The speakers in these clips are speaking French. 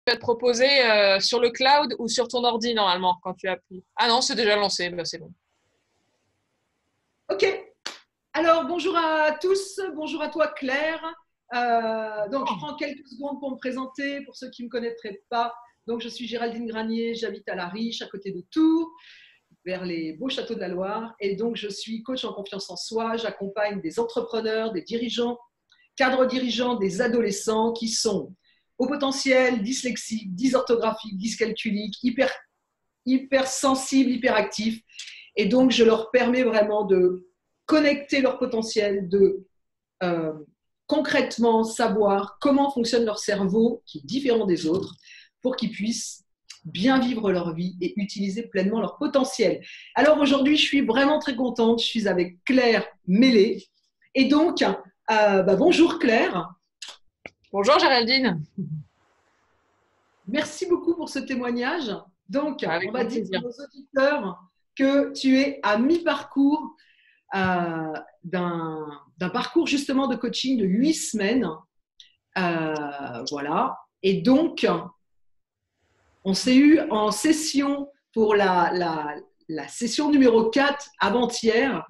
va te proposer sur le cloud ou sur ton ordi normalement quand tu appuies. Ah non, c'est déjà lancé, bah, c'est bon. Ok. Alors, bonjour à tous. Bonjour à toi, Claire. Donc, je prends quelques secondes pour me présenter, pour ceux qui ne me connaîtraient pas. Donc, je suis Géraldine Granier, j'habite à La Riche, à côté de Tours, vers les beaux châteaux de la Loire. Et donc, je suis coach en confiance en soi. J'accompagne des entrepreneurs, des dirigeants, cadres dirigeants, des adolescents qui sont au potentiel, dyslexiques, dysorthographiques, dyscalculiques, hyper sensibles, hyperactifs. Et donc, je leur permets vraiment de connecter leur potentiel, de euh, concrètement savoir comment fonctionne leur cerveau, qui est différent des autres, pour qu'ils puissent bien vivre leur vie et utiliser pleinement leur potentiel. Alors aujourd'hui, je suis vraiment très contente. Je suis avec Claire Mélé. Et donc, bonjour Claire. Bonjour Géraldine. Merci beaucoup pour ce témoignage. Donc, on Avec va grand dire à plaisir. nos auditeurs que tu es à mi-parcours d'un parcours justement de coaching de 8 semaines. Voilà. Et donc, on s'est eu en session pour la session numéro 4 avant-hier.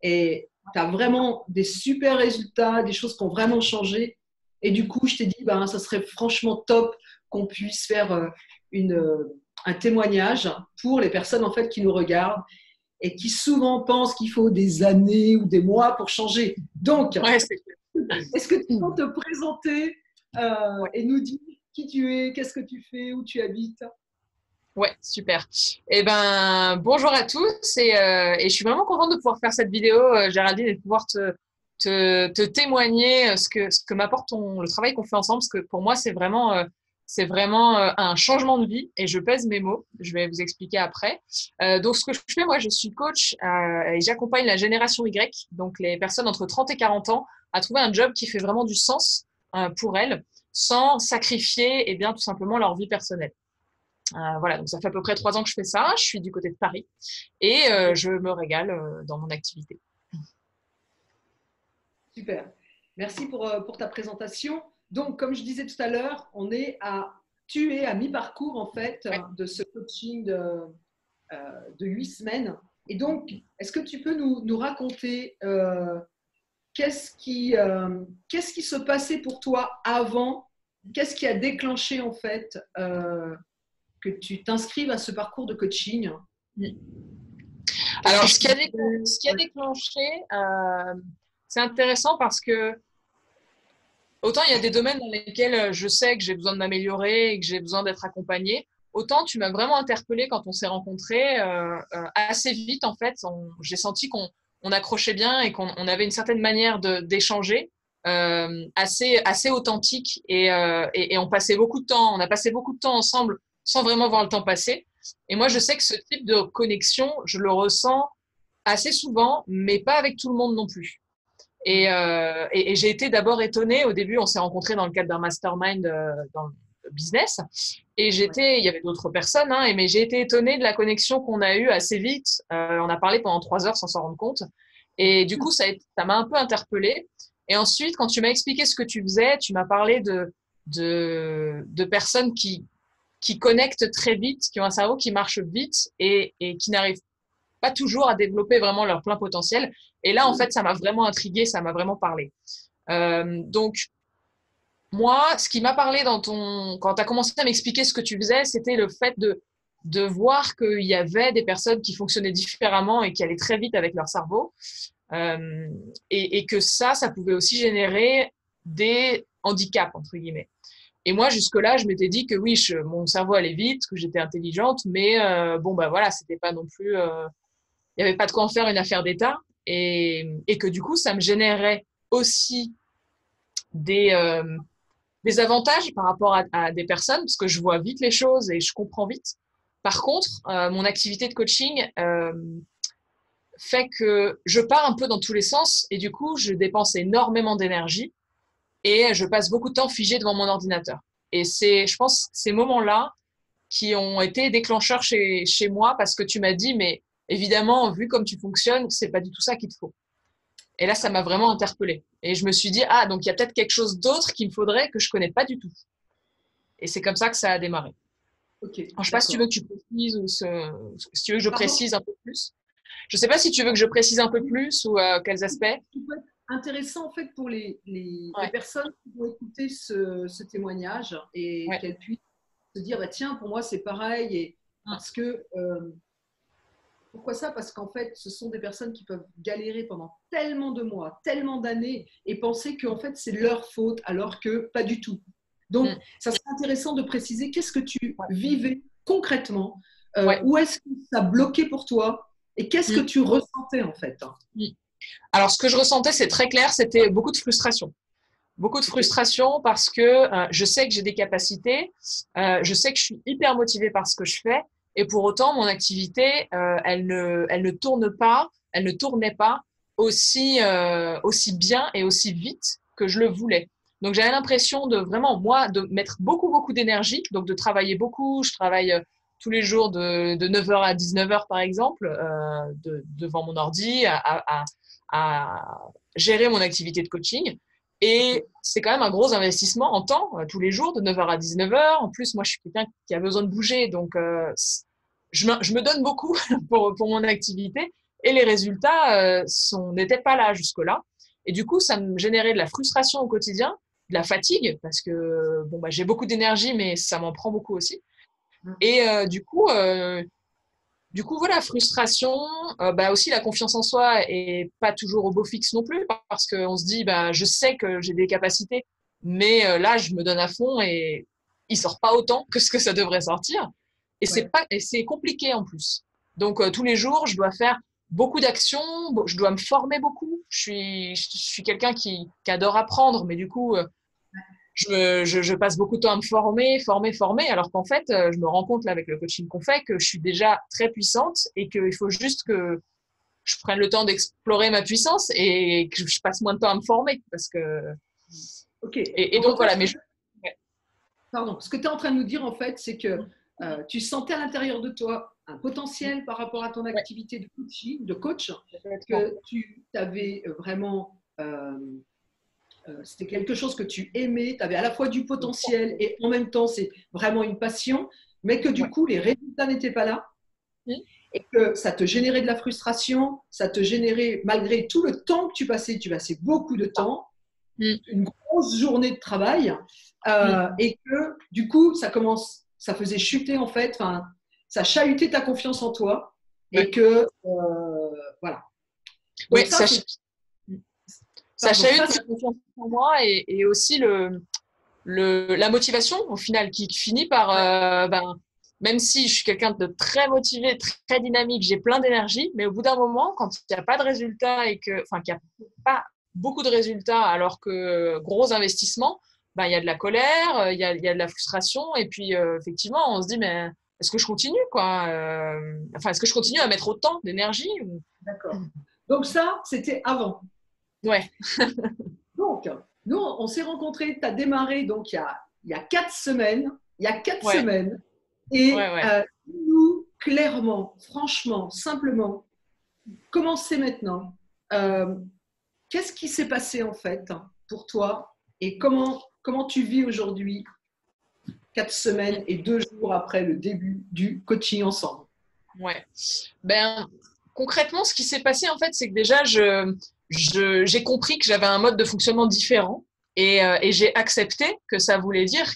Et tu as vraiment des super résultats, des choses qui ont vraiment changé. Et du coup, je t'ai dit, ça serait franchement top qu'on puisse faire un témoignage pour les personnes en fait, qui nous regardent et qui souvent pensent qu'il faut des années ou des mois pour changer. Donc, Ouais, est-ce que tu peux te présenter ouais. et nous dire qui tu es, qu'est-ce que tu fais, où tu habites? Ouais, super. Eh ben, bonjour à tous et je suis vraiment contente de pouvoir faire cette vidéo, Géraldine, et de pouvoir te témoigner ce que m'apporte le travail qu'on fait ensemble, parce que pour moi, c'est vraiment un changement de vie et je pèse mes mots. Je vais vous expliquer après. Donc, ce que je fais, moi, je suis coach et j'accompagne la génération Y, donc les personnes entre 30 et 40 ans, à trouver un job qui fait vraiment du sens pour elles, sans sacrifier, eh bien, tout simplement leur vie personnelle. Voilà, donc ça fait à peu près 3 ans que je fais ça. Je suis du côté de Paris et je me régale dans mon activité. Super. Merci pour ta présentation. Donc, comme je disais tout à l'heure, tu es à mi-parcours en fait Ouais. de ce coaching de 8 semaines. Et donc, est-ce que tu peux nous raconter qu'est-ce qui se passait pour toi avant? Qu'est-ce qui a déclenché en fait que tu t'inscrives à ce parcours de coaching? Qu'est-ce Alors, que ce tu qui a, fais? ce qui a déclenché, c'est intéressant parce que autant il y a des domaines dans lesquels je sais que j'ai besoin de m'améliorer et que j'ai besoin d'être accompagnée, autant tu m'as vraiment interpellée quand on s'est rencontrés assez vite en fait. J'ai senti qu'on accrochait bien et qu'on avait une certaine manière d'échanger assez authentique et on passait beaucoup de temps, on a passé beaucoup de temps ensemble sans vraiment voir le temps passer. Et moi, je sais que ce type de connexion, je le ressens assez souvent, mais pas avec tout le monde non plus. Et j'ai été d'abord étonnée. Au début, on s'est rencontrés dans le cadre d'un mastermind dans le business. Et il y avait d'autres personnes, hein, mais j'ai été étonnée de la connexion qu'on a eue assez vite. On a parlé pendant 3 heures sans s'en rendre compte. Et du coup, ça m'a un peu interpellée. Et ensuite, quand tu m'as expliqué ce que tu faisais, tu m'as parlé de personnes qui connectent très vite, qui ont un cerveau qui marche vite et qui n'arrivent pas toujours à développer vraiment leur plein potentiel. Et là, en fait, ça m'a vraiment intriguée, ça m'a vraiment parlé. Donc, moi, ce qui m'a parlé quand tu as commencé à m'expliquer ce que tu faisais, c'était le fait de voir qu'il y avait des personnes qui fonctionnaient différemment et qui allaient très vite avec leur cerveau. Euh, et que ça pouvait aussi générer des handicaps, entre guillemets. Et moi, jusque-là, je m'étais dit que oui, mon cerveau allait vite, que j'étais intelligente, mais bon, bah voilà, c'était pas non plus. Il n'y avait pas de quoi en faire une affaire d'État. Et que du coup, ça me générait aussi des, euh, des avantages par rapport à des personnes, parce que je vois vite les choses et je comprends vite. Par contre, mon activité de coaching fait que je pars un peu dans tous les sens et du coup, je dépense énormément d'énergie et je passe beaucoup de temps figé devant mon ordinateur. Et c'est, je pense, ces moments-là qui ont été déclencheurs chez moi parce que tu m'as dit, mais évidemment, vu comme tu fonctionnes, c'est pas du tout ça qu'il te faut. Et là, ça m'a vraiment interpellée. Et je me suis dit, ah, donc il y a peut-être quelque chose d'autre qu'il me faudrait que je connais pas du tout. Et c'est comme ça que ça a démarré. Ok, Alors, je ne sais pas si tu veux que tu précises ou si tu veux que je pardon. précise un peu plus. Je ne sais pas si tu veux que je précise un peu plus ou quels aspects. Ça peut être intéressant en fait pour les Ouais, personnes qui vont écouter ce témoignage et ouais. qu'elles puissent se dire bah, tiens, pour moi c'est pareil. Et Mm. parce que pourquoi ça? Parce qu'en fait, ce sont des personnes qui peuvent galérer pendant tellement de mois, tellement d'années et penser qu'en fait c'est leur faute alors que pas du tout. Donc, Mm. ça serait intéressant de préciser qu'est-ce que tu Ouais. vivais concrètement, Ouais. où est-ce que ça bloquait pour toi et qu'est-ce que Mm. tu ressentais en fait. Mm. Alors, ce que je ressentais, c'est très clair, c'était beaucoup de frustration. Beaucoup de Ok, frustration parce que je sais que j'ai des capacités, je sais que je suis hyper motivée par ce que je fais, et pour autant, mon activité, elle ne tourne pas, elle ne tournait pas aussi bien et aussi vite que je le voulais. Donc, j'avais l'impression de vraiment, moi, de mettre beaucoup, beaucoup d'énergie, donc de travailler beaucoup. Je travaille tous les jours de 9h à 19h, par exemple, devant mon ordi, à gérer mon activité de coaching. ok. Et c'est quand même un gros investissement en temps, tous les jours, de 9h à 19h. En plus, moi, je suis quelqu'un qui a besoin de bouger, donc je me donne beaucoup pour mon activité. Et les résultats n'étaient pas là jusque-là. Et du coup, ça me générait de la frustration au quotidien, de la fatigue, parce que bon, bah, j'ai beaucoup d'énergie, mais ça m'en prend beaucoup aussi. Et du coup, voilà, frustration, bah aussi la confiance en soi est pas toujours au beau fixe non plus, parce qu'on se dit, bah, je sais que j'ai des capacités, mais là, je me donne à fond et il sort pas autant que ce que ça devrait sortir. Ouais. Et c'est compliqué en plus. Donc, tous les jours, je dois faire beaucoup d'actions, je dois me former beaucoup. Je suis quelqu'un qui adore apprendre, mais du coup, je passe beaucoup de temps à me former, alors qu'en fait, je me rends compte là avec le coaching qu'on fait que je suis déjà très puissante et qu'il faut juste que je prenne le temps d'explorer ma puissance et que je passe moins de temps à me former parce que Ok. et Donc en donc fait, voilà. Mais ouais. pardon, ce que tu es en train de nous dire en fait, c'est que tu sentais à l'intérieur de toi un potentiel par rapport à ton Ouais, activité de coaching, de coach, complètement. que tu avais vraiment, c'était quelque chose que tu aimais, tu avais à la fois du potentiel et en même temps c'est vraiment une passion, mais que du Ouais. coup les résultats n'étaient pas là Mm. et que ça te générait de la frustration, ça te générait, malgré tout le temps que tu passais beaucoup de temps, Mm. une grosse journée de travail, Mm. et que du coup, ça faisait chuter en fait, enfin, ça chahutait ta confiance en toi, et Ouais. que voilà. Donc Ouais, ça, c'est ça pardon, ça chahute ma confiance en moi et aussi la motivation au final qui finit par ouais, ben, même si je suis quelqu'un de très motivé, très dynamique, j'ai plein d'énergie, mais au bout d'un moment, quand il n'y a pas de résultats enfin, qu'il n'y a pas beaucoup de résultats alors que gros investissement, ben, il y a de la colère, il y a de la frustration, et puis effectivement, on se dit, mais est-ce que je continue, quoi? Enfin, est-ce que je continue à mettre autant d'énergie d'accord. Donc ça, c'était avant. Ouais, Donc, nous, on s'est rencontrés, tu as démarré donc il y a 4 semaines, il y a quatre ouais, semaines, ouais, et ouais. nous, clairement, franchement, simplement, commencez maintenant. Euh, Qu'est-ce qui s'est passé en fait pour toi et comment tu vis aujourd'hui, 4 semaines et 2 jours après le début du coaching ensemble? Ouais. Ben, concrètement, ce qui s'est passé, en fait, c'est que déjà, j'ai compris que j'avais un mode de fonctionnement différent et j'ai accepté que ça voulait dire,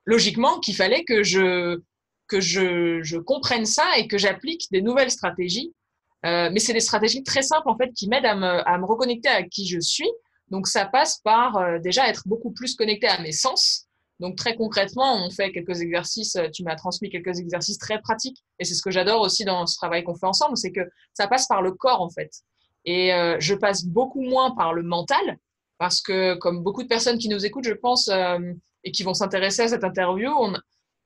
logiquement, qu'il fallait que je comprenne ça et que j'applique des nouvelles stratégies. Mais c'est des stratégies très simples, en fait, qui m'aident à me reconnecter à qui je suis. Donc, ça passe par déjà être beaucoup plus connecté à mes sens. Donc, très concrètement, on fait quelques exercices, tu m'as transmis quelques exercices très pratiques. Et c'est ce que j'adore aussi dans ce travail qu'on fait ensemble, c'est que ça passe par le corps, en fait. Et je passe beaucoup moins par le mental, parce que comme beaucoup de personnes qui nous écoutent, je pense, et qui vont s'intéresser à cette interview,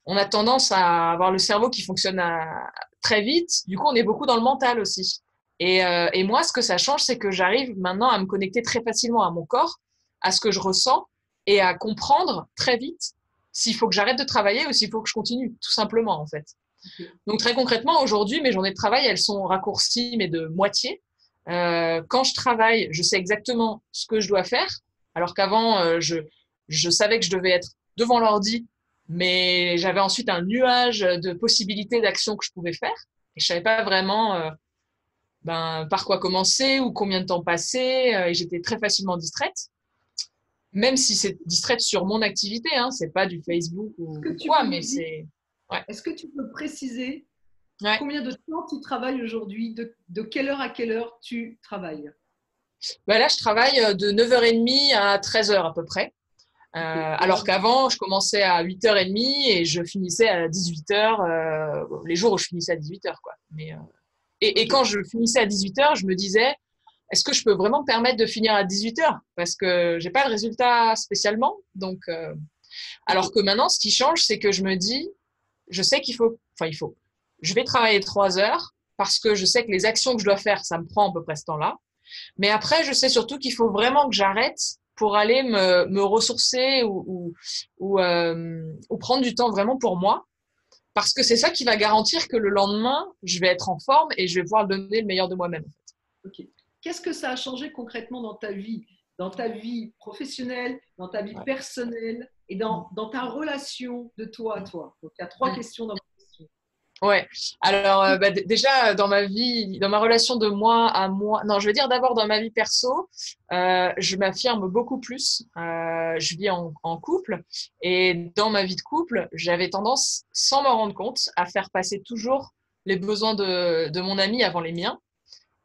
on a tendance à avoir le cerveau qui fonctionne très vite. Du coup, on est beaucoup dans le mental aussi. Et moi, ce que ça change, c'est que j'arrive maintenant à me connecter très facilement à mon corps, à ce que je ressens et à comprendre très vite s'il faut que j'arrête de travailler ou s'il faut que je continue, tout simplement, en fait. Donc, très concrètement, aujourd'hui, mes journées de travail, elles sont raccourcies, mais de moitié. Quand je travaille, je sais exactement ce que je dois faire, alors qu'avant, je savais que je devais être devant l'ordi Mais j'avais ensuite un nuage de possibilités d'actions que je pouvais faire. Et je savais pas vraiment par quoi commencer ou combien de temps passer. Et j'étais très facilement distraite. Même si c'est distraite sur mon activité, hein, c'est pas du Facebook Est-ce que ou tu quoi, peux mais nous dire, c'est… Ouais, est-ce que tu peux préciser ouais. combien de temps tu travailles aujourd'hui, de quelle heure à quelle heure tu travailles? Bah là, je travaille de 9h30 à 13h à peu près. Ok, Alors qu'avant, je commençais à 8h30 et je finissais à 18h, les jours où je finissais à 18h, quoi. Et ok, quand je finissais à 18h, je me disais, est-ce que je peux vraiment me permettre de finir à 18h? Parce que j'ai pas de résultat spécialement. Alors ok. que maintenant, ce qui change, c'est que je me dis, je sais je vais travailler 3 heures parce que je sais que les actions que je dois faire, ça me prend à peu près ce temps-là. Mais après, je sais surtout qu'il faut vraiment que j'arrête pour aller me ressourcer ou prendre du temps vraiment pour moi. Parce que c'est ça qui va garantir que le lendemain, je vais être en forme et je vais pouvoir donner le meilleur de moi-même. Ok. Qu'est-ce que ça a changé concrètement dans ta vie professionnelle, dans ta vie Ouais. personnelle et dans ta relation de toi à toi? Donc, il y a trois Mm. questions dans ma question. Ouais. Alors, déjà, dans ma vie, dans ma relation de moi à moi, non, je veux dire d'abord dans ma vie perso, je m'affirme beaucoup plus. Je vis en couple et dans ma vie de couple, j'avais tendance, sans m'en rendre compte, à faire passer toujours les besoins de mon ami avant les miens.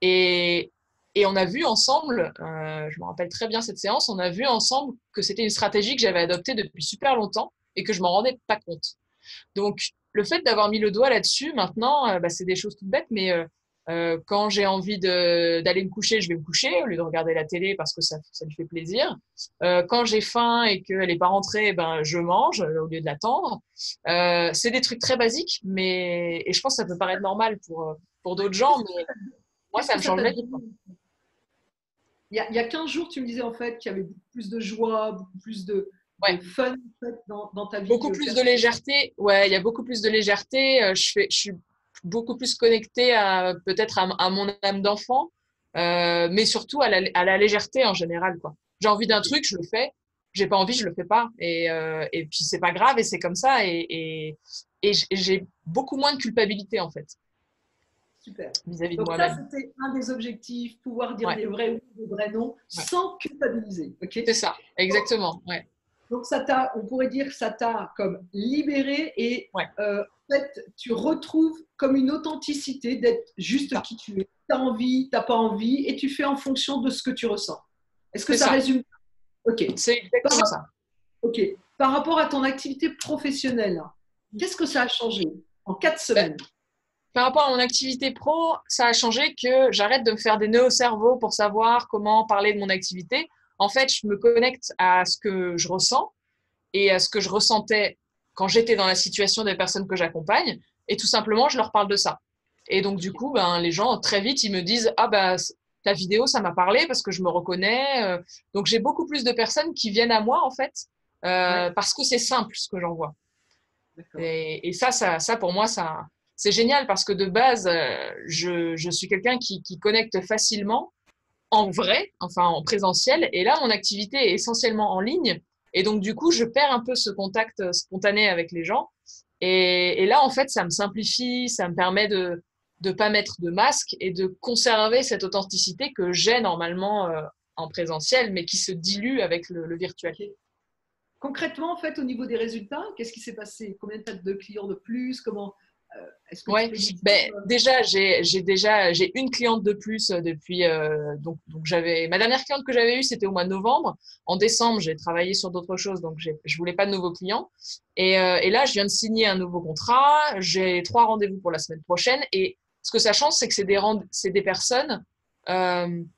Et, et on a vu ensemble, je me rappelle très bien cette séance, on a vu ensemble que c'était une stratégie que j'avais adoptée depuis super longtemps et que je m'en rendais pas compte. Donc, le fait d'avoir mis le doigt là-dessus, maintenant, c'est des choses toutes bêtes, mais quand j'ai envie d'aller me coucher, je vais me coucher au lieu de regarder la télé parce que ça lui fait plaisir. Quand j'ai faim et qu'elle n'est pas rentrée, ben, je mange au lieu de l'attendre. C'est des trucs très basiques, et je pense que ça peut paraître normal pour d'autres gens, mais moi, Qu'est-ce ça que me ça change t'a la vie, quoi. donné? Il y a 15 jours, tu me disais en fait qu'il y avait beaucoup plus de joie, beaucoup plus de Ouais. fun en fait, dans ta vie Beaucoup plus de personnelle. légèreté. Ouais, il y a beaucoup plus de légèreté. Je suis beaucoup plus connectée peut-être à mon âme d'enfant, mais surtout à la légèreté en général, quoi. J'ai envie d'un Ok, truc, je le fais. J'ai pas envie, je le fais pas. Et puis c'est pas grave et c'est comme ça. Et j'ai beaucoup moins de culpabilité en fait super. vis-à-vis de Donc ça, moi-même. c'était un des objectifs, pouvoir dire Ouais, des vrais oui, des vrais non, ouais. sans culpabiliser. Ok. C'est ça, exactement. Ouais, Donc on pourrait dire que ça t'a comme libéré et ouais, en fait, tu retrouves comme une authenticité d'être c'est juste ça. qui tu es. Tu as envie, tu n'as pas envie et tu fais en fonction de ce que tu ressens. Est-ce que C'est ça ça. résume? Ok. C'est Par, exactement ça. ok. Par rapport à ton activité professionnelle, qu'est-ce que ça a changé en 4 semaines? Par rapport à mon activité pro, ça a changé que j'arrête de me faire des nœuds au cerveau pour savoir comment parler de mon activité. En fait, je me connecte à ce que je ressens et à ce que je ressentais quand j'étais dans la situation des personnes que j'accompagne. Et tout simplement, je leur parle de ça. Et donc, du coup, ben, les gens, très vite, ils me disent, ah bah, ta vidéo, ça m'a parlé parce que je me reconnais. Donc, j'ai beaucoup plus de personnes qui viennent à moi, en fait, Ouais, parce que c'est simple ce que j'envoie. d'accord. Et ça, pour moi, c'est génial parce que de base, je suis quelqu'un qui connecte facilement en vrai, enfin en présentiel. Et là, mon activité est essentiellement en ligne. Et donc, du coup, je perds un peu ce contact spontané avec les gens. Et là, en fait, ça me simplifie, ça me permet de ne pas mettre de masque et de conserver cette authenticité que j'ai normalement en présentiel, mais qui se dilue avec le virtuel. Ok. Concrètement, en fait, au niveau des résultats, qu'est-ce qui s'est passé? Combien de clients de plus? Est-ce que tu Ouais, peux nous dire? ben déjà j'ai une cliente de plus depuis donc j'avais ma dernière cliente que j'avais eue c'était au mois de novembre. En décembre j'ai travaillé sur d'autres choses donc je voulais pas de nouveaux clients et là je viens de signer un nouveau contrat. J'ai 3 rendez-vous pour la semaine prochaine et ce que ça change c'est que c'est des personnes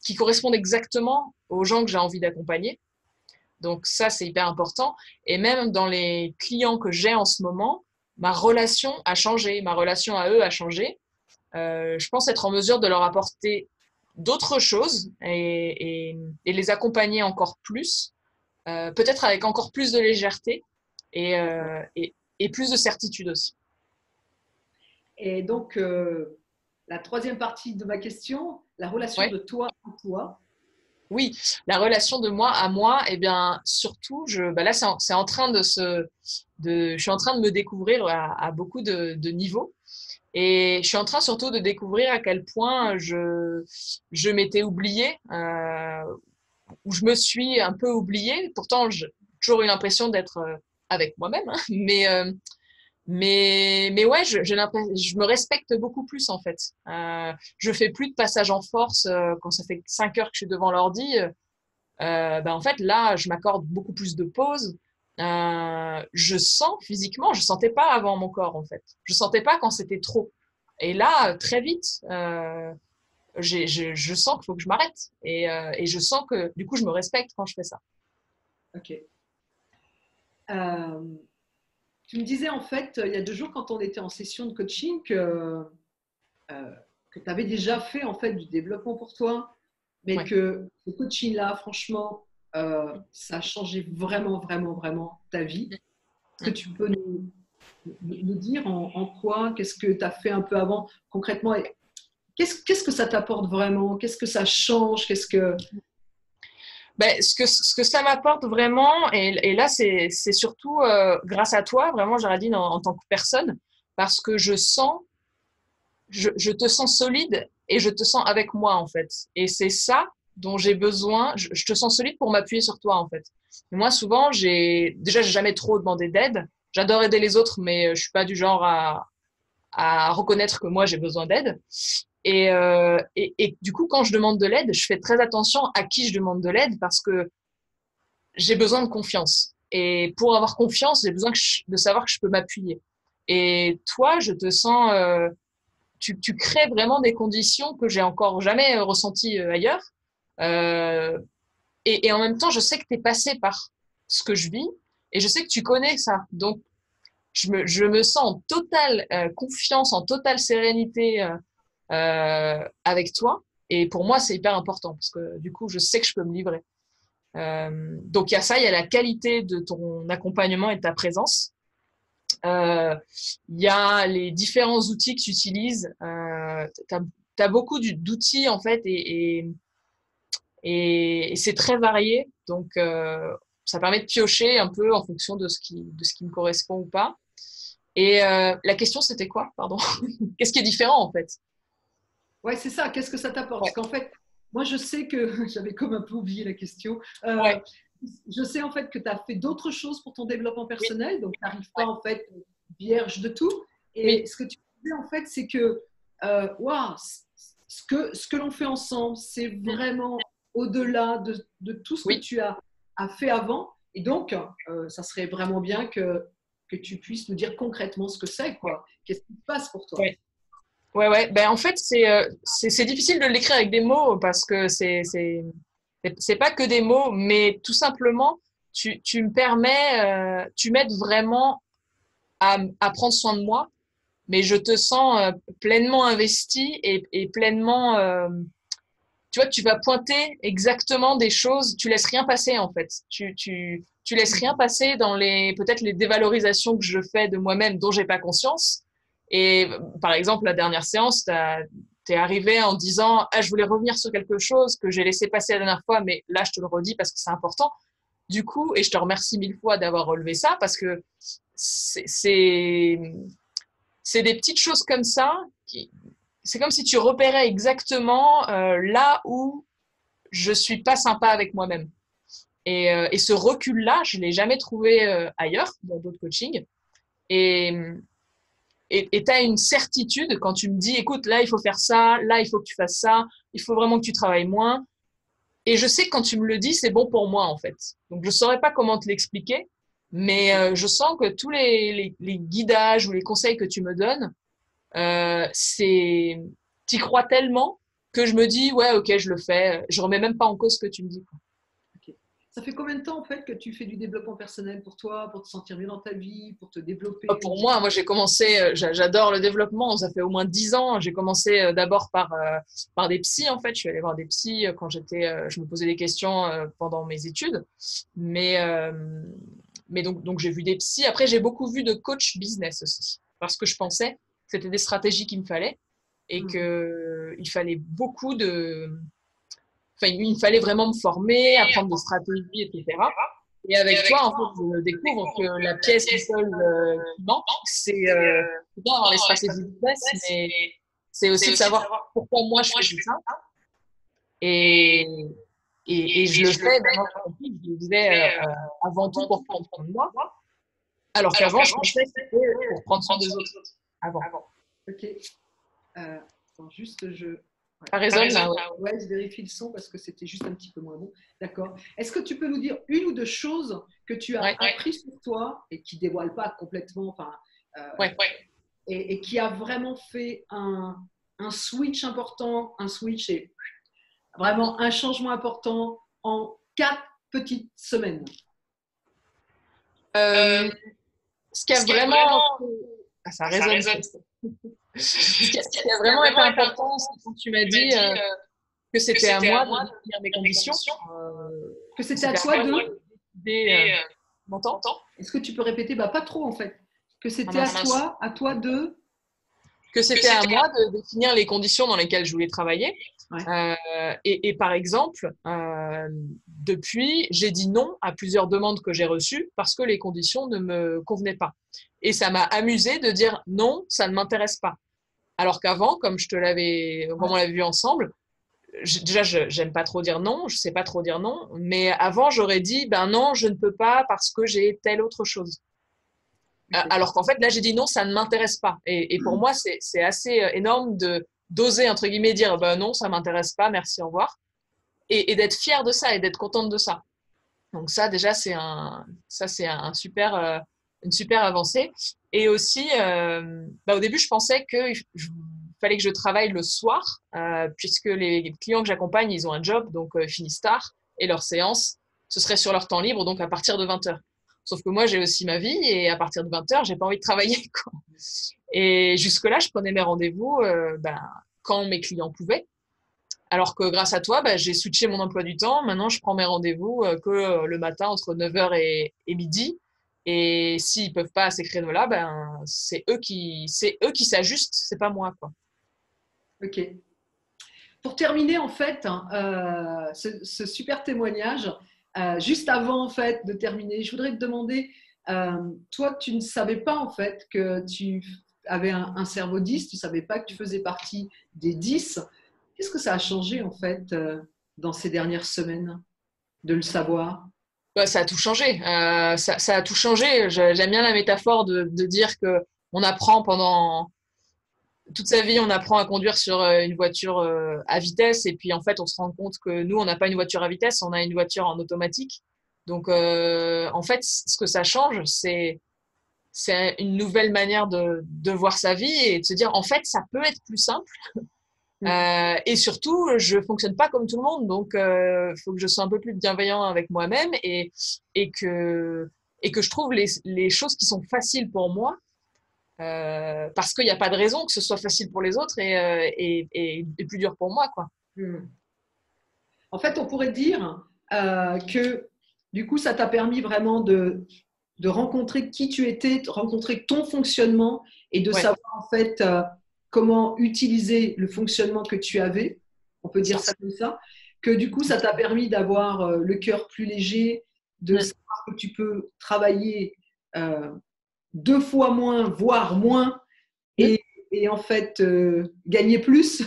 qui correspondent exactement aux gens que j'ai envie d'accompagner. Donc ça, c'est hyper important. Et même dans les clients que j'ai en ce moment, ma relation a changé, ma relation à eux a changé. Je pense être en mesure de leur apporter d'autres choses et les accompagner encore plus, peut-être avec encore plus de légèreté et, D'accord. euh, et, et plus de certitude aussi. Et donc, la troisième partie de ma question, la relation Ouais. de toi à toi. Oui, la relation de moi à moi, eh bien, surtout, bah là, c'est en train je suis en train de me découvrir à beaucoup de niveaux. Et je suis en train surtout de découvrir à quel point je m'étais oubliée, ou je me suis un peu oubliée. Pourtant, j'ai toujours eu l'impression d'être avec moi-même, hein. Mais ouais, je me respecte beaucoup plus en fait. Je fais plus de passage en force quand ça fait 5 heures que je suis devant l'ordi. Ben en fait, là, je m'accorde beaucoup plus de pauses. Je sens physiquement, je sentais pas avant mon corps en fait. Je sentais pas quand c'était trop. Et là, très vite, je sens qu'il faut que je m'arrête. Et je sens que du coup, je me respecte quand je fais ça. Ok. Euh, Tu me disais en fait, il y a 2 jours, quand on était en session de coaching, que tu avais déjà fait en fait du développement pour toi, mais Ouais. que ce coaching-là, franchement, ça a changé vraiment, vraiment, vraiment ta vie. Est-ce que Mm. tu peux nous dire en quoi, qu'est-ce que tu as fait un peu avant concrètement et qu'est-ce que ça t'apporte vraiment? Qu'est-ce que ça change? Qu'est-ce que... Ben, ce que ça m'apporte vraiment, et là, c'est surtout grâce à toi, vraiment, Géraldine, en tant que personne, parce que je te sens solide et je te sens avec moi, en fait. Et c'est ça dont j'ai besoin. Je te sens solide pour m'appuyer sur toi, en fait. Et moi, souvent, déjà, j'ai jamais trop demandé d'aide. J'adore aider les autres, mais je suis pas du genre à reconnaître que moi, j'ai besoin d'aide. Et du coup, quand je demande de l'aide, je fais très attention à qui je demande de l'aide parce que j'ai besoin de confiance. Et pour avoir confiance, j'ai besoin de savoir que je peux m'appuyer. Et toi, je te sens, tu crées vraiment des conditions que j'ai encore jamais ressenties ailleurs. Euh, et en même temps, je sais que tu es passé par ce que je vis et je sais que tu connais ça. Donc, je me sens en totale confiance, en totale sérénité avec toi. Et pour moi, c'est hyper important parce que du coup, je sais que je peux me livrer. Donc, il y a ça, il y a la qualité de ton accompagnement et de ta présence. Euh, il y a les différents outils que tu utilises. Tu as beaucoup d'outils en fait et c'est très varié. Donc, ça permet de piocher un peu en fonction de ce qui me correspond ou pas. Et la question, c'était quoi? Pardon. Qu'est-ce qui est différent en fait? Ouais, c'est ça, qu'est-ce que ça t'apporte? Parce Ouais, qu'en fait, moi je sais que, j'avais comme un peu oublié la question, ouais, je sais en fait que tu as fait d'autres choses pour ton développement oui, personnel, donc tu n'arrives pas ouais, en fait vierge de tout. Et oui, ce que tu disais en fait, c'est que waouh, ce que l'on fait ensemble, c'est mm, vraiment au-delà de tout ce que oui, tu as fait avant. Et donc, ça serait vraiment bien que tu puisses nous dire concrètement ce que c'est, quoi. Qu'est-ce qui se passe pour toi? ouais. Ouais, ouais. Ben, en fait, c'est difficile de l'écrire avec des mots parce que c'est pas que des mots, mais tout simplement, tu me permets, tu m'aides vraiment à prendre soin de moi, mais je te sens pleinement investi et pleinement, tu vois, tu vas pointer exactement des choses, tu laisses rien passer en fait. Tu laisses rien passer dans peut-être les dévalorisations que je fais de moi-même dont j'ai pas conscience. Et par exemple, la dernière séance, t'es arrivé en disant, ah, je voulais revenir sur quelque chose que j'ai laissé passer la dernière fois, mais là, je te le redis parce que c'est important. Du coup, et je te remercie 1000 fois d'avoir relevé ça parce que c'est, c'est, c'est des petites choses comme ça c'est comme si tu repérais exactement là où je suis pas sympa avec moi-même. Et ce recul-là, je l'ai jamais trouvé ailleurs, dans d'autres coachings. Et tu as une certitude quand tu me dis, écoute, là, il faut faire ça, là, il faut que tu fasses ça, il faut vraiment que tu travailles moins. Et je sais que quand tu me le dis, c'est bon pour moi, en fait. Donc, je saurais pas comment te l'expliquer, mais je sens que tous les guidages ou les conseils que tu me donnes, t'y crois tellement que je me dis, ouais, ok, je le fais. Je remets même pas en cause ce que tu me dis. Ok. Ça fait combien de temps en fait que tu fais du développement personnel pour toi, pour te sentir bien dans ta vie, pour te développer Pour moi, j'ai commencé, j'adore le développement, ça fait au moins 10 ans. J'ai commencé d'abord par des psys, en fait. Je suis allée voir des psys quand je me posais des questions pendant mes études. Mais, euh, mais donc j'ai vu des psys. Après, j'ai beaucoup vu de coach business aussi, parce que je pensais que c'était des stratégies qu'il me fallait et Mhm. que il fallait beaucoup de enfin, il me fallait vraiment me former, apprendre des stratégies, etc. Et avec toi, en fait, je découvre que la pièce seule qui manque, c'est bien avoir les stratégies de business, mais c'est aussi de savoir pourquoi moi je fais tout ça. Et, et je le fais, maintenant je le faisais avant tout pour prendre soin de moi. Alors qu'avant, je pensais que c'était pour prendre soin des autres. Avant. Ok. Attends, juste, Ça résonne là, ouais. Ouais, je vérifie le son parce que c'était juste un petit peu moins bon. D'accord. Est-ce que tu peux nous dire une ou deux choses que tu as appris sur toi et qui ne dévoilent pas complètement, enfin, et qui a vraiment fait un switch important, un switch et vraiment un changement important en 4 petites semaines? Ce qui a vraiment... Ah, ça résonne. Ce qui a vraiment été important, c'est quand tu m'as dit que c'était à moi de définir mes conditions. Que c'était à toi de... Tu m'entends? Est-ce que tu peux répéter? Bah, pas trop en fait. Que c'était à toi de... Que c'était à moi de définir les conditions dans lesquelles je voulais travailler. Et par exemple, depuis, j'ai dit non à plusieurs demandes que j'ai reçues parce que les conditions ne me convenaient pas. Et ça m'a amusé de dire non, ça ne m'intéresse pas. Alors qu'avant, comme on l'avait vu ensemble, déjà, j'aime pas trop dire non, je sais pas trop dire non, mais avant, j'aurais dit, ben non, je ne peux pas parce que j'ai telle autre chose. Alors qu'en fait, là, j'ai dit non, ça ne m'intéresse pas. Et pour moi, c'est assez énorme d'oser, entre guillemets, dire, ben non, ça m'intéresse pas, merci, au revoir. Et d'être fière de ça et d'être contente de ça. Donc ça, déjà, c'est une super avancée. Et aussi, au début, je pensais qu'il fallait que je travaille le soir, puisque les clients que j'accompagne, ils ont un job, donc ils finissent tard, et leur séance, ce serait sur leur temps libre, donc à partir de 20h. Sauf que moi, j'ai aussi ma vie, et à partir de 20h, j'ai pas envie de travailler, quoi. Et jusque-là, je prenais mes rendez-vous quand mes clients pouvaient. Alors que grâce à toi, j'ai switché mon emploi du temps. Maintenant, je prends mes rendez-vous que le matin entre 9h et midi. Et s'ils peuvent pas à ces créneaux-là, c'est eux qui s'ajustent, c'est pas moi, quoi. Ok. Pour terminer, en fait, ce super témoignage, juste avant, en fait, de terminer, je voudrais te demander, toi, tu ne savais pas, en fait, que tu avais un cerveau 10, tu ne savais pas que tu faisais partie des 10. Qu'est-ce que ça a changé, en fait, dans ces dernières semaines, de le savoir? Ça a tout changé. Ça a tout changé. J'aime bien la métaphore de dire que on apprend pendant toute sa vie, on apprend à conduire sur une voiture à vitesse, et puis en fait, on se rend compte que nous, on n'a pas une voiture à vitesse, on a une voiture en automatique. Donc, en fait, ce que ça change, c'est une nouvelle manière de voir sa vie et de se dire, en fait, ça peut être plus simple. Et surtout, je fonctionne pas comme tout le monde, donc faut que je sois un peu plus bienveillant avec moi-même et que je trouve les choses qui sont faciles pour moi. Parce qu'il n'y a pas de raison que ce soit facile pour les autres et plus dur pour moi, quoi. En fait, on pourrait dire que du coup, ça t'a permis vraiment de rencontrer qui tu étais, de rencontrer ton fonctionnement et de savoir en fait comment utiliser le fonctionnement que tu avais. On peut dire ça comme ça. Que du coup, ça t'a permis d'avoir le cœur plus léger, de savoir que tu peux travailler 2 fois moins, voire moins, et en fait gagner plus.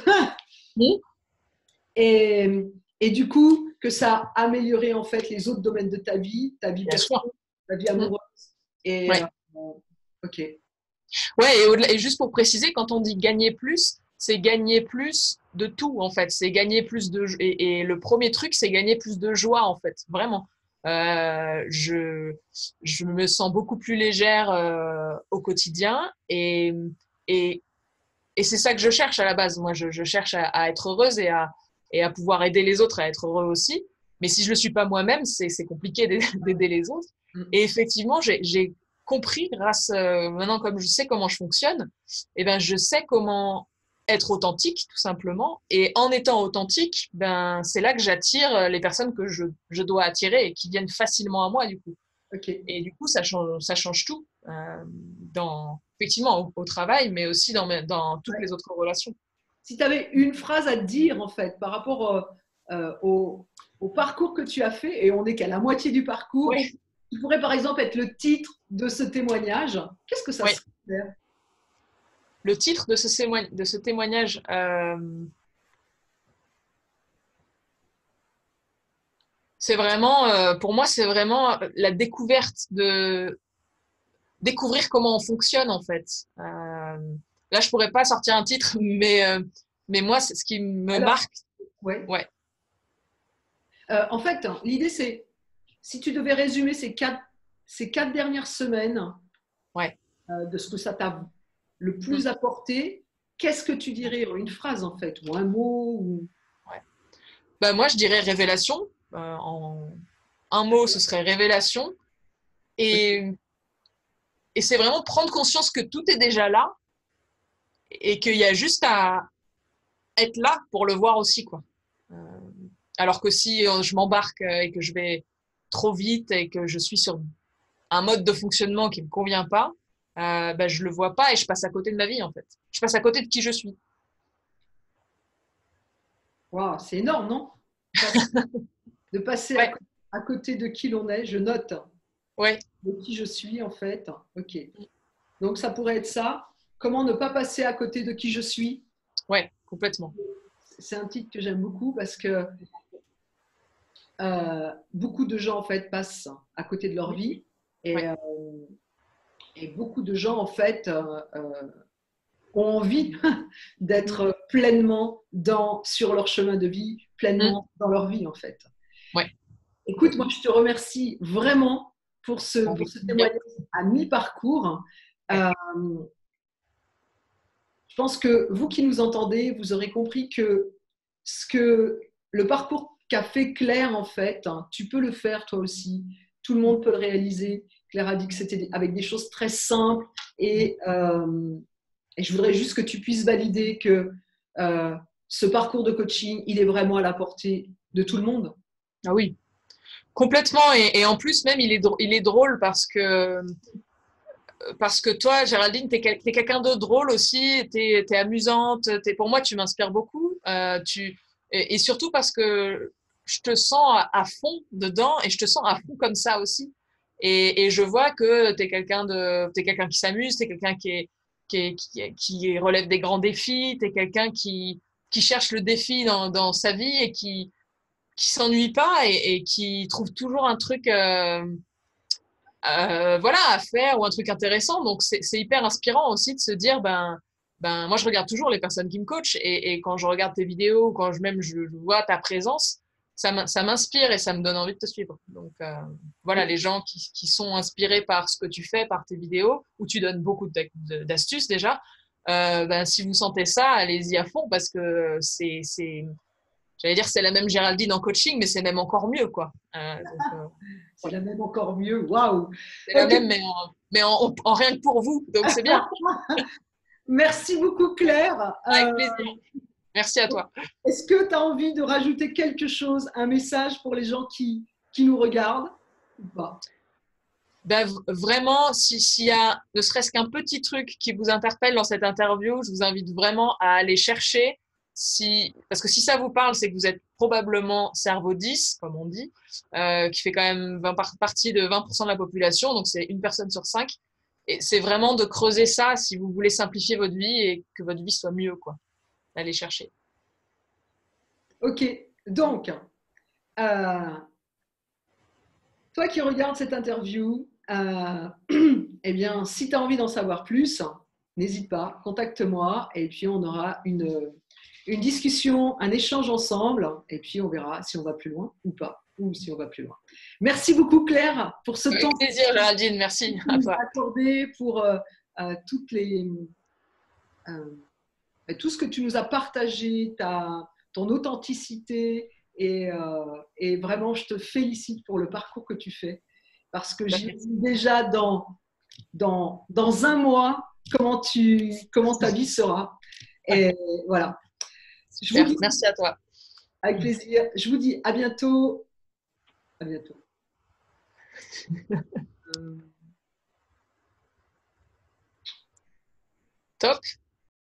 Et du coup, que ça a amélioré en fait les autres domaines de ta vie personnelle, ta vie amoureuse. Et ok. Ouais, et juste pour préciser, quand on dit gagner plus, c'est gagner plus de tout, en fait. C'est gagner plus de... Et le premier truc, c'est gagner plus de joie, en fait. Vraiment. Je me sens beaucoup plus légère au quotidien et c'est ça que je cherche à la base. Moi, je cherche à être heureuse et à pouvoir aider les autres à être heureux aussi. Mais si je ne le suis pas moi-même, c'est compliqué d'aider les autres. Et effectivement, j'ai compris grâce, maintenant comme je sais comment je fonctionne, eh ben, je sais comment être authentique, tout simplement. Et en étant authentique, c'est là que j'attire les personnes que je dois attirer et qui viennent facilement à moi, du coup. Okay. Et du coup, ça change tout, effectivement au travail, mais aussi dans toutes les autres relations. Si tu avais une phrase à te dire, en fait, par rapport au parcours que tu as fait, et on n'est qu'à la moitié du parcours, Oui, qui pourrait par exemple être le titre de ce témoignage, qu'est-ce que ça oui. serait? Le titre de ce témoignage, c'est vraiment, pour moi, c'est vraiment la découverte de découvrir comment on fonctionne en fait. Là, je pourrais pas sortir un titre, mais moi, c'est ce qui me Alors, marque. ouais. Ouais, En fait, l'idée c'est, si tu devais résumer ces quatre dernières semaines ouais. de ce que ça t'a le Mm, plus apporté, qu'est-ce que tu dirais en une phrase en fait, ou un mot ou... ouais. Bah, moi, je dirais révélation. En un mot, ce serait révélation. Et, et c'est vraiment prendre conscience que tout est déjà là et qu'il y a juste à être là pour le voir aussi, quoi. Euh, alors que si je m'embarque et que je vais trop vite et que je suis sur un mode de fonctionnement qui me convient pas, bah, je le vois pas et je passe à côté de ma vie, en fait. Je passe à côté de qui je suis. Wow, c'est énorme, non? Passe- De passer Ouais, à côté de qui l'on est, je note ouais, de qui je suis en fait. Ok. Donc ça pourrait être ça. Comment ne pas passer à côté de qui je suis? ouais, complètement. C'est un titre que j'aime beaucoup parce que beaucoup de gens en fait passent à côté de leur vie et, Ouais. euh, et beaucoup de gens en fait ont envie d'être pleinement sur leur chemin de vie, Mm. pleinement dans leur vie en fait. Ouais, Écoute, moi complètement. je te remercie vraiment pour Avec ce plaisir. témoignage à mi-parcours. Ouais. Euh, je pense que vous qui nous entendez, vous aurez compris que ce que le parcours qu'a fait Claire, en fait, hein, tu peux le faire toi aussi. Tout le monde peut le réaliser. Claire a dit que c'était avec des choses très simples et je voudrais juste que tu puisses valider que euh, ce parcours de coaching, il est vraiment à la portée de tout le monde. Ah oui, complètement. Et en plus, même, il est drôle parce que toi, Géraldine, t'es quelqu'un de drôle aussi, t'es amusante, pour moi, tu m'inspires beaucoup. Et surtout parce que je te sens à fond dedans et je te sens à fond comme ça aussi. Et je vois que t'es quelqu'un qui s'amuse, t'es quelqu'un qui relève des grands défis, t'es quelqu'un qui cherche le défi dans sa vie et qui s'ennuie pas et qui trouve toujours un truc, voilà, à faire ou un truc intéressant. Donc, c'est hyper inspirant aussi de se dire, moi, je regarde toujours les personnes qui me coachent et quand je regarde tes vidéos, quand je vois ta présence, ça m'inspire et ça me donne envie de te suivre. Donc, voilà, les gens qui sont inspirés par ce que tu fais, par tes vidéos, où tu donnes beaucoup d'astuces déjà, si vous sentez ça, allez-y à fond parce que j'allais dire, c'est la même Géraldine en coaching, mais c'est même encore mieux, quoi. C'est la même encore mieux. Waouh! C'est la Ok, même, mais en rien que pour vous. Donc, c'est bien. merci beaucoup Claire. Avec plaisir. Merci à toi. Est-ce que tu as envie de rajouter quelque chose, un message pour les gens qui nous regardent ou pas? Vraiment, s'il y a ne serait-ce qu'un petit truc qui vous interpelle dans cette interview, je vous invite vraiment à aller chercher. Parce que si ça vous parle, c'est que vous êtes probablement cerveau 10, comme on dit, qui fait quand même partie de 20% de la population, donc c'est une personne sur 5. Et c'est vraiment de creuser ça si vous voulez simplifier votre vie et que votre vie soit mieux, quoi. Allez chercher. Ok, donc, euh, toi qui regardes cette interview, eh bien, si tu as envie d'en savoir plus, n'hésite pas, contacte-moi et puis on aura une discussion, un échange ensemble et puis on verra si on va plus loin ou pas, ou si on va plus loin. Merci beaucoup Claire pour ce temps Avec plaisir, Géraldine. Merci que tu à nous toi. as accordé, pour toutes euh, tout ce que tu nous as partagé, ton authenticité et vraiment je te félicite pour le parcours que tu fais parce que j'imagine déjà dans un mois comment ta vie sera. Ouais, Et voilà. Je vous super. dis Merci à toi. avec plaisir. Je vous dis à bientôt. À bientôt. Euh, Top.